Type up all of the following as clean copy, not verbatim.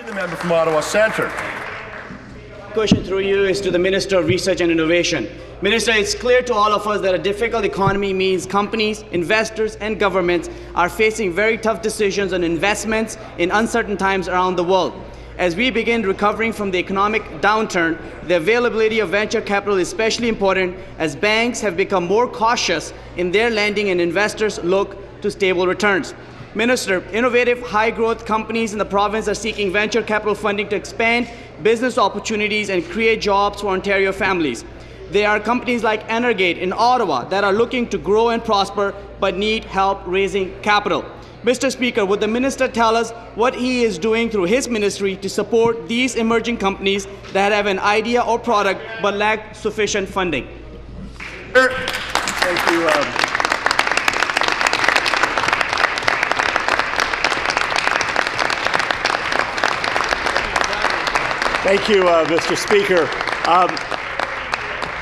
The member from Ottawa Centre. Question through you is to the Minister of Research and Innovation. Minister, it's clear to all of us that a difficult economy means companies, investors, and governments are facing very tough decisions on investments in uncertain times around the world. As we begin recovering from the economic downturn, the availability of venture capital is especially important as banks have become more cautious in their lending and investors look to stable returns. Minister, innovative, high-growth companies in the province are seeking venture capital funding to expand business opportunities and create jobs for Ontario families. There are companies like Energate in Ottawa that are looking to grow and prosper but need help raising capital. Mr. Speaker, would the minister tell us what he is doing through his ministry to support these emerging companies that have an idea or product but lack sufficient funding? Thank you. Thank you, Mr. Speaker.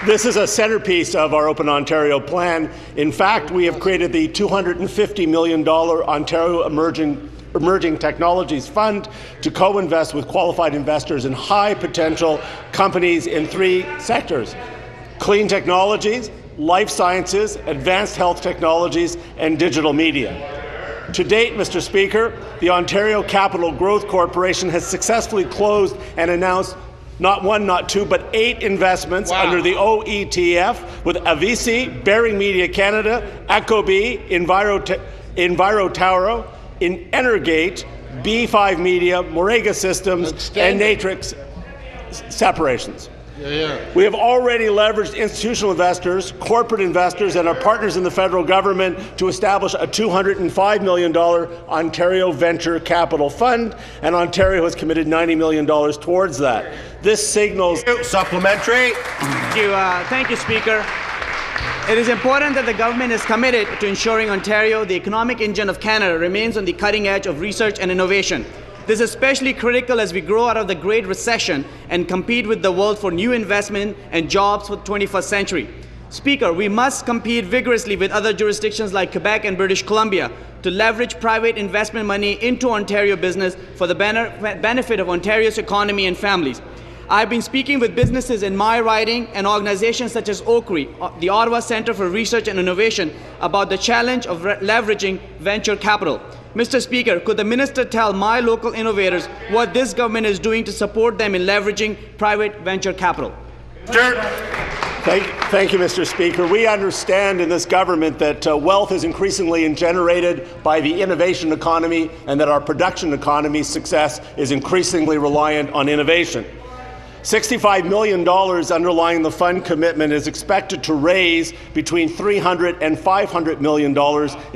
This is a centerpiece of our Open Ontario plan. In fact, we have created the $250 million Ontario Emerging Technologies Fund to co-invest with qualified investors in high-potential companies in 3 sectors: clean technologies, life sciences, advanced health technologies, and digital media. To date, Mr. Speaker, the Ontario Capital Growth Corporation has successfully closed and announced not 1, not 2, but 8 investments under the OETF with Avisi, Bearing Media Canada, Ecobee, EnviroTauro, Energate, B5 Media, Morega Systems, and Natrix Separations. We have already leveraged institutional investors, corporate investors, and our partners in the federal government to establish a $205 million Ontario Venture Capital Fund, and Ontario has committed $90 million towards that. This signals... Supplementary. Thank you, Speaker. It is important that the government is committed to ensuring Ontario, the economic engine of Canada, remains on the cutting edge of research and innovation. This is especially critical as we grow out of the Great Recession and compete with the world for new investment and jobs for the 21st century. Speaker, we must compete vigorously with other jurisdictions like Quebec and British Columbia to leverage private investment money into Ontario business for the benefit of Ontario's economy and families. I've been speaking with businesses in my riding and organizations such as OCRE, the Ottawa Centre for Research and Innovation, about the challenge of leveraging venture capital. Mr. Speaker, could the minister tell my local innovators what this government is doing to support them in leveraging private venture capital? Thank you, Mr. Speaker. We understand in this government that wealth is increasingly generated by the innovation economy and that our production economy's success is increasingly reliant on innovation. $65 million underlying the fund commitment is expected to raise between $300 and $500 million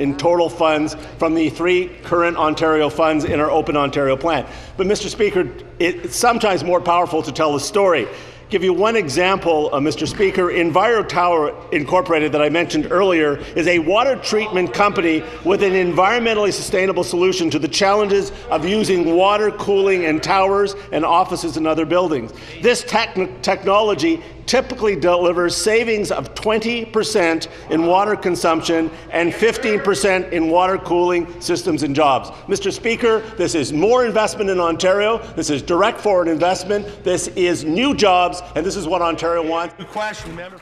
in total funds from the 3 current Ontario funds in our Open Ontario plan. But, Mr. Speaker, it's sometimes more powerful to tell the story. Give you one example, Mr. Speaker. EnviroTauro Incorporated, that I mentioned earlier, is a water treatment company with an environmentally sustainable solution to the challenges of using water cooling in towers and offices and other buildings. This technology typically delivers savings of 20% in water consumption and 15% in water cooling systems and jobs. Mr. Speaker, this is more investment in Ontario, this is direct foreign investment, this is new jobs, and this is what Ontario wants. Question, member.